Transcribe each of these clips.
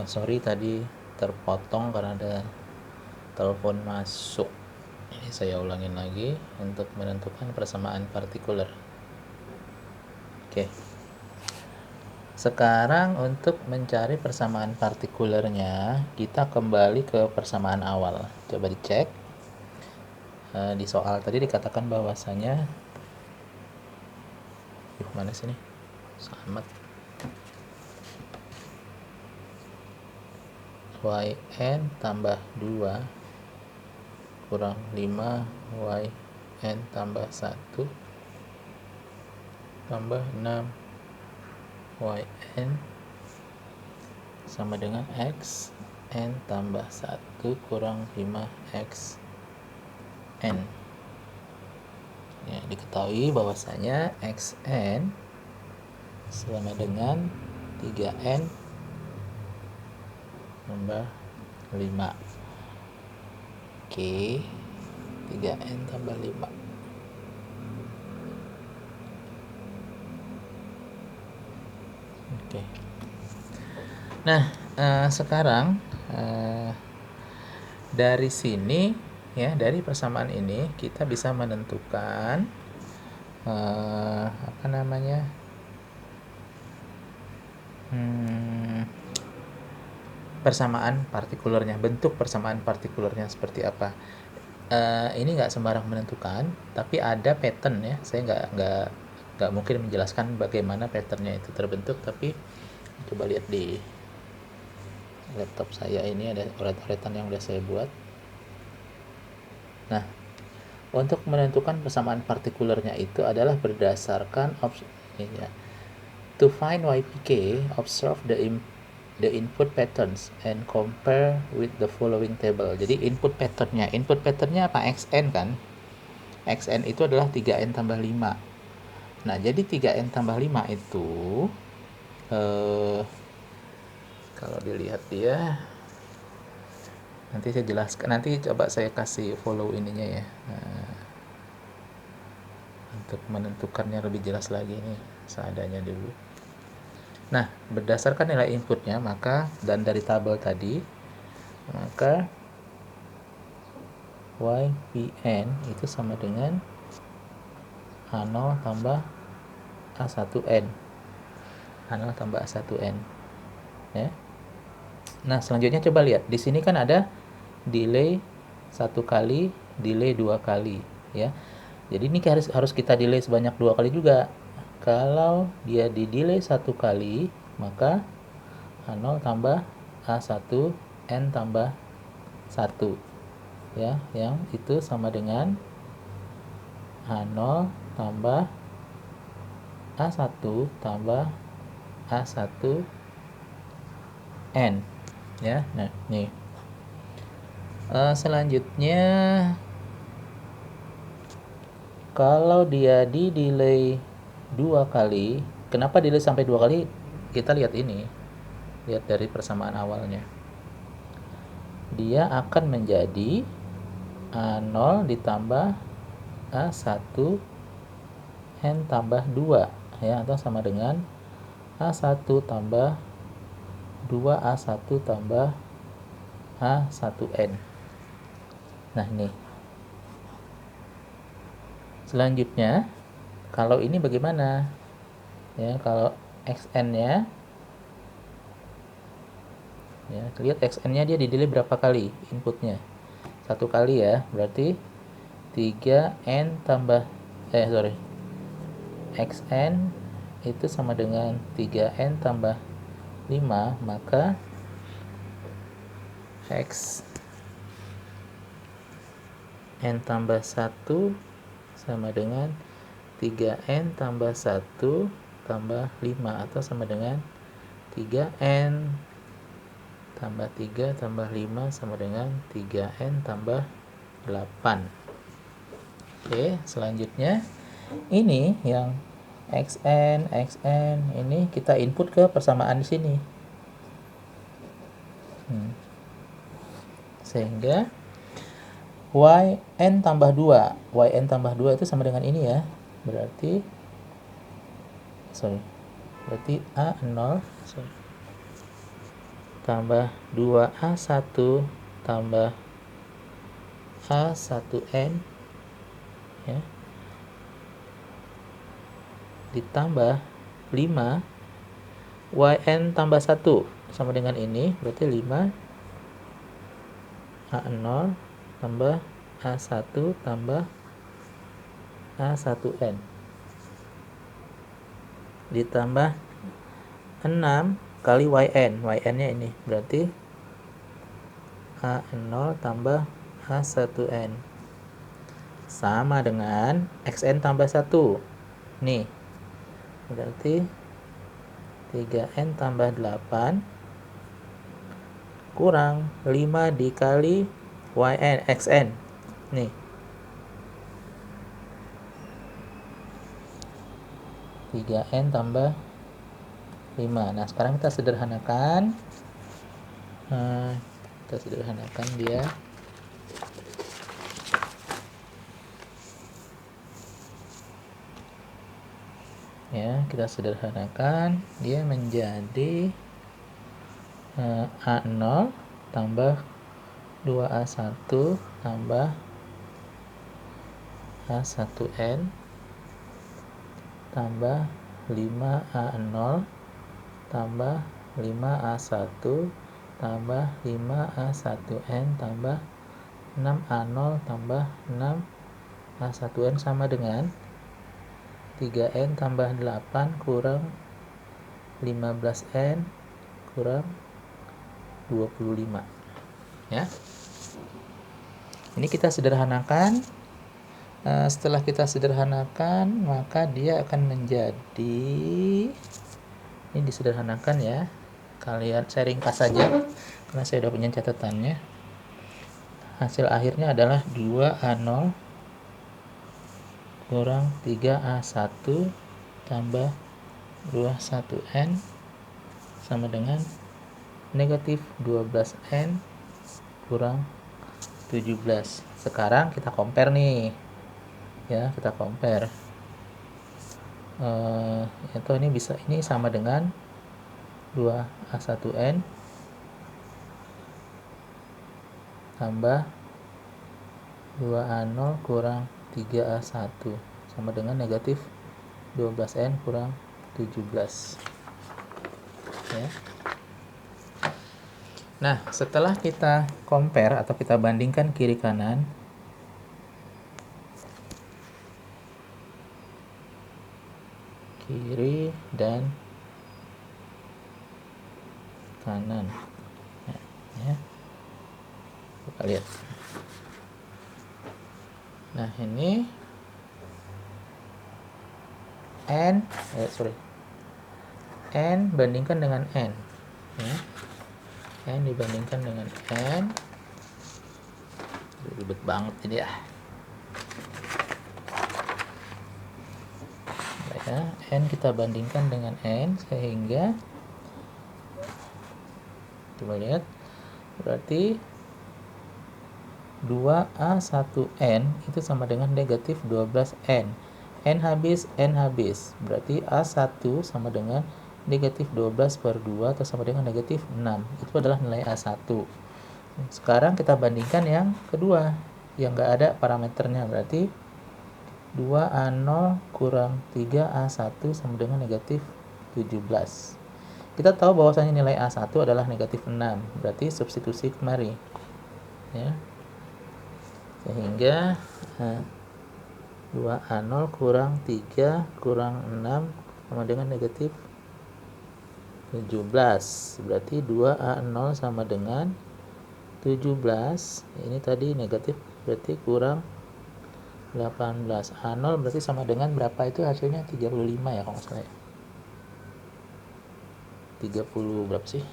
Sorry tadi terpotong karena ada telepon masuk. Ini saya ulangin lagi untuk menentukan persamaan partikular. Oke. Sekarang untuk mencari persamaan partikulernya, kita kembali ke persamaan awal. Coba dicek. Di soal tadi dikatakan bahwasanya mana sih nih? Selamat. yn tambah 2 kurang 5 yn tambah 1 tambah 6 yn sama dengan x n tambah 1 kurang 5 x n. Ya, diketahui bahwasanya xn sama dengan 3n tambah 5. Oke, 3n tambah 5. Oke. Nah, sekarang dari sini ya, dari persamaan ini kita bisa menentukan apa namanya? Persamaan partikulernya, bentuk persamaan partikulernya seperti apa. Ini nggak sembarang menentukan, tapi ada pattern ya. Saya nggak mungkin menjelaskan bagaimana patternnya itu terbentuk, tapi coba lihat di laptop saya ini ada coret-coretan yang udah saya buat. Nah, untuk menentukan persamaan partikulernya itu adalah berdasarkan ini ya. To find YPK, observe the input patterns and compare with the following table. Jadi input patternnya apa? XN kan? XN itu adalah 3N tambah 5. Nah, jadi 3N tambah 5 itu kalau dilihat dia, nanti saya jelaskan, nanti coba saya kasih follow ininya ya. Untuk menentukannya lebih jelas lagi nih, seadanya dulu. Nah, berdasarkan nilai inputnya, maka dan dari tabel tadi, maka YPN itu sama dengan A0 tambah A1N. A0 tambah A1N. Ya. Nah, selanjutnya coba lihat. Di sini kan ada delay 1 kali, delay 2 kali, ya. Jadi ini harus kita delay sebanyak 2 kali juga. Kalau dia di delay 1 kali, maka A0 tambah A1 N tambah 1, ya, yang itu sama dengan A0 tambah A1 tambah A1 N, ya. Nah, nih selanjutnya kalau dia di delay 2 kali, kenapa delay sampai 2 kali? Kita lihat ini, lihat dari persamaan awalnya. Dia akan menjadi A0 ditambah A1 N tambah 2, ya, atau sama dengan A1 tambah 2A1 tambah A1N. Nah, ini. Selanjutnya, kalau ini bagaimana? Ya, kalau XN-nya, ya, lihat XN-nya dia di delay berapa kali inputnya? 1 kali ya, berarti 3N tambah XN itu sama dengan 3N tambah 5, maka X N tambah 1 sama dengan 3N tambah 1 tambah 5, atau sama dengan 3N tambah 3 tambah 5 sama dengan 3N tambah 8. Oke, selanjutnya ini yang XN ini kita input ke persamaan di sini. Sehingga yn tambah 2 itu sama dengan ini ya. Berarti A0 tambah 2A1 tambah A1N ya, ditambah 5 YN tambah 1 sama dengan ini, berarti 5 A0 tambah A1 tambah A1N ditambah 6 kali YN. YN-nya ini berarti A0 tambah A1N sama dengan XN tambah 1. Nih, berarti 3N tambah 8 kurang 5 dikali YN XN. Nih, 3N tambah 5. Nah, sekarang kita sederhanakan. Dia. Ya, kita sederhanakan. Dia menjadi A0 tambah 2A1 tambah A1N tambah 5A0 tambah 5A1 tambah 5A1N tambah 6A0 tambah 6A1N sama dengan 3N tambah 8 kurang 15N kurang 25 ya. Ini kita sederhanakan. Setelah kita sederhanakan, maka dia akan menjadi, ini disederhanakan ya, kalian saya ringkas saja karena saya sudah punya catatannya. Hasil akhirnya adalah 2A0 kurang 3A1 tambah 21N sama dengan negatif 12N kurang 17. Sekarang kita compare nih ya, kita compare itu ini sama dengan 2A1N tambah 2A0 kurang 3A1 sama dengan negatif 12N kurang 17 ya. Nah, setelah kita compare atau kita bandingkan kiri kanan, kiri dan kanan ya. Kita lihat. Nah, ini N bandingkan dengan N ya. N dibandingkan dengan N, ribet banget ini ya. N kita bandingkan dengan N sehingga coba lihat, berarti 2A1N itu sama dengan negatif 12N. N habis, berarti A1 sama dengan negatif 12 per 2 atau sama dengan negatif 6. Itu adalah nilai A1. Sekarang kita bandingkan yang kedua, yang nggak ada parameternya, berarti 2A0 kurang 3A1 sama dengan negatif 17. Kita tahu bahwasanya nilai A1 adalah negatif 6, berarti substitusi kemari ya. Sehingga 2A0 kurang 3 kurang 6 sama dengan negatif 17. Berarti 2A0 sama dengan 17. Ini tadi negatif, berarti kurang 18. A0 berarti sama dengan berapa itu hasilnya? 35 ya kalau nggak salah ya. 30 berapa sih?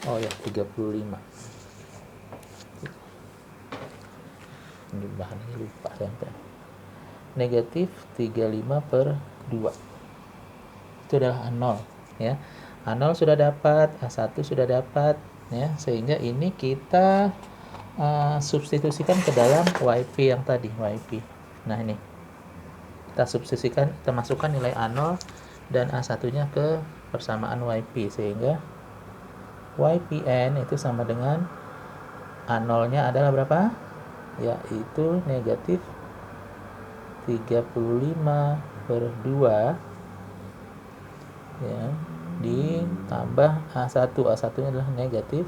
Oh ya, 35. Bahannya lupa sampai. Negatif 35 per 2. Itu adalah A0 ya. A0 sudah dapat, A1 sudah dapat ya, sehingga ini kita substitusikan ke dalam YP yang tadi, YP. Nah, ini kita substitusikan, kita masukkan nilai A0 dan A1 nya ke persamaan YP, sehingga YPN itu sama dengan A0 nya adalah berapa? Yaitu negatif 35/2 ya, ditambah A1 nya adalah negatif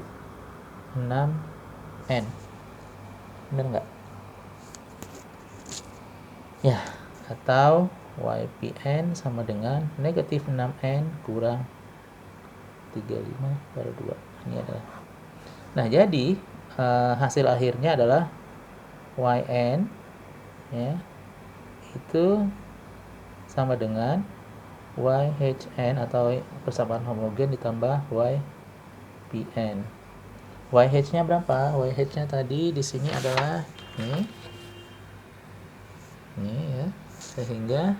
6N. Benar nggak? Ya, atau YPN sama dengan negatif 6N kurang 35/2. Ini adalah. Nah, jadi hasil akhirnya adalah YN ya, itu sama dengan YHN atau persamaan homogen ditambah YPN. YH-nya berapa? YH-nya tadi di sini adalah ini ya, sehingga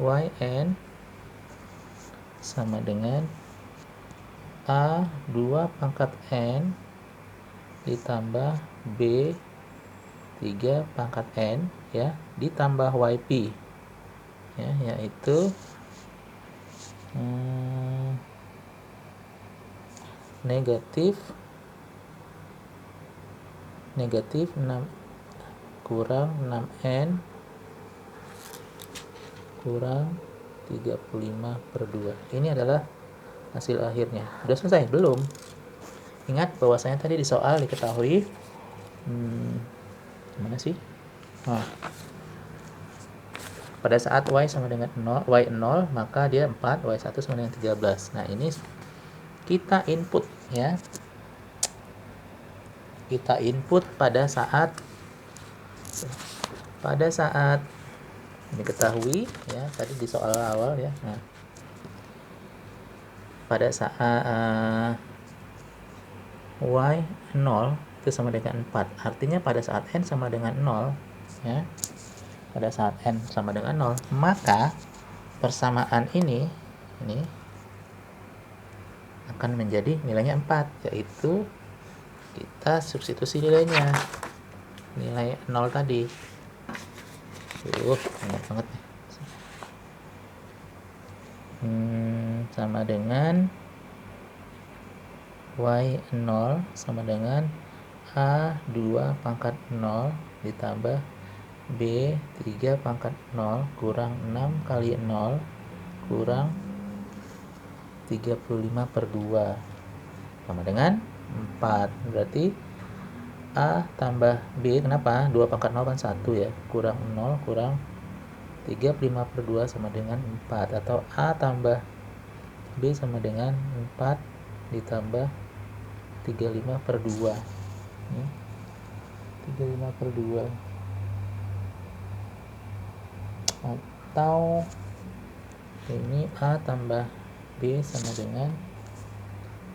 YN sama dengan A2 pangkat N ditambah B3 pangkat N ya, ditambah YP ya, yaitu negatif 6 kurang 6N kurang 35/2. Ini adalah hasil akhirnya. Sudah selesai? Belum. Ingat bahwasanya tadi di soal diketahui mana sih? Pada saat Y sama dengan 0, Y0 maka dia 4, Y1 sama dengan 13. Nah, ini kita input ya. Kita input pada saat diketahui ya, tadi di soal awal ya. Nah, pada saat Y0 itu sama dengan 4. Artinya pada saat N sama dengan 0 ya. Pada saat N sama dengan 0, maka persamaan ini akan menjadi nilainya 4, yaitu kita substitusi nilainya. Nilai 0 tadi. Banyak banget nih. Sama dengan Y0 sama dengan A2 pangkat 0 ditambah B3 pangkat 0 kurang 6 kali 0 kurang 35/2 sama dengan 4. Berarti A tambah B, kenapa? 2 pangkat 0 kan 1 ya, kurang 0 kurang 35/2 sama dengan 4. Atau A tambah B sama dengan 4 ditambah 35/2 35/2. Atau ini A tambah B sama dengan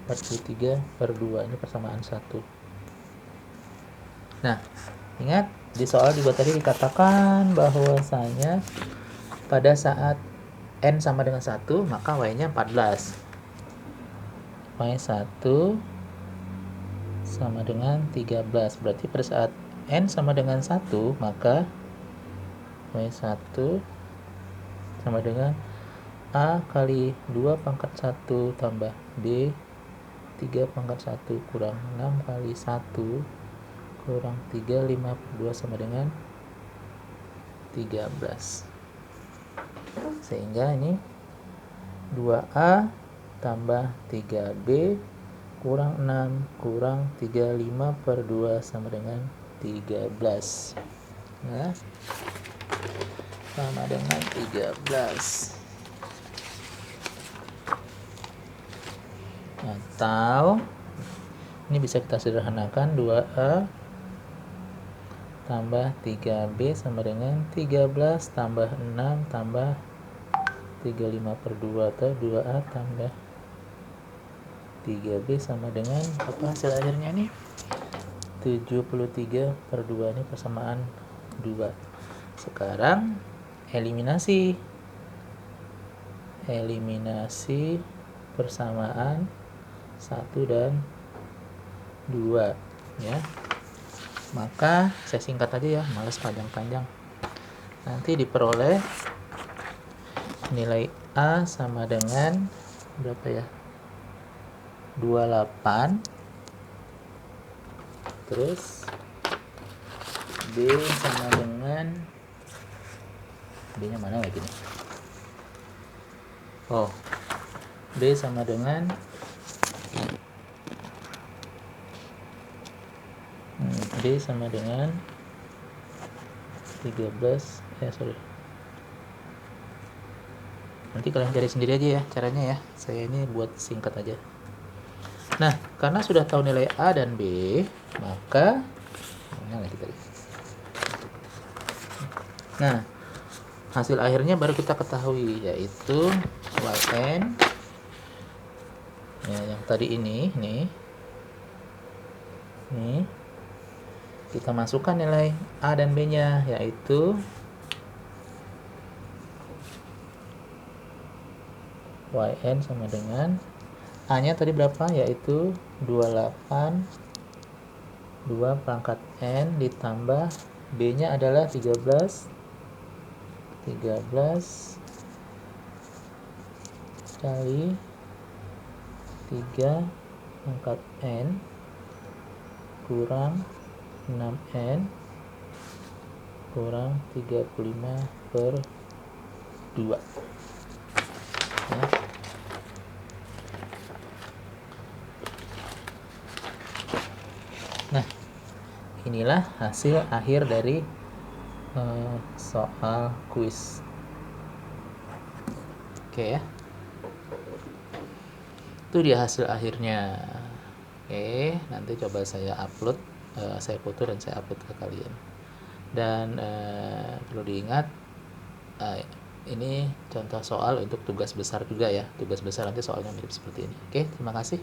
43/2. Ini persamaan 1. Nah, ingat di soal juga tadi dikatakan bahwasanya pada saat N sama dengan 1 maka Y-nya 14. Y1 sama dengan 13. Berarti pada saat N sama dengan 1 maka Y1 sama dengan A kali 2 pangkat 1 tambah B 3 pangkat 1 kurang 6 kali 1 kurang 35/2 sama dengan 13. Sehingga ini 2A tambah 3B kurang 6 kurang 35/2 sama dengan 13. Nah, sama dengan 13. Atau ini bisa kita sederhanakan, 2A tambah 3B sama dengan 13 tambah 6 tambah 35/2 atau 2A tambah 3B sama dengan apa hasil akhirnya nih? 73/2. Ini persamaan 2. Sekarang eliminasi persamaan 1 dan 2 ya. Maka saya singkat aja ya, males panjang-panjang. Nanti diperoleh nilai A sama dengan berapa ya, 28, terus B sama dengan, B nya mana lagi nih, oh B sama dengan B sama dengan 13, sorry, nanti kalian cari sendiri aja ya caranya ya, saya ini buat singkat aja. Nah, karena sudah tahu nilai A dan B, maka mana lagi tadi, nah hasil akhirnya baru kita ketahui, yaitu Yn ya, yang tadi ini nih kita masukkan nilai A dan B nya, yaitu Yn sama dengan A nya tadi berapa, yaitu 28, 2 pangkat N ditambah B nya adalah 13 kali 3 pangkat N kurang 6N kurang 35/2 ya. Nah, inilah hasil akhir dari soal kuis. Oke ya, itu dia hasil akhirnya. Oke, nanti coba saya upload, saya foto dan saya upload ke kalian. Dan perlu diingat, ini contoh soal untuk tugas besar juga ya. Tugas besar nanti soalnya mirip seperti ini. Oke, terima kasih.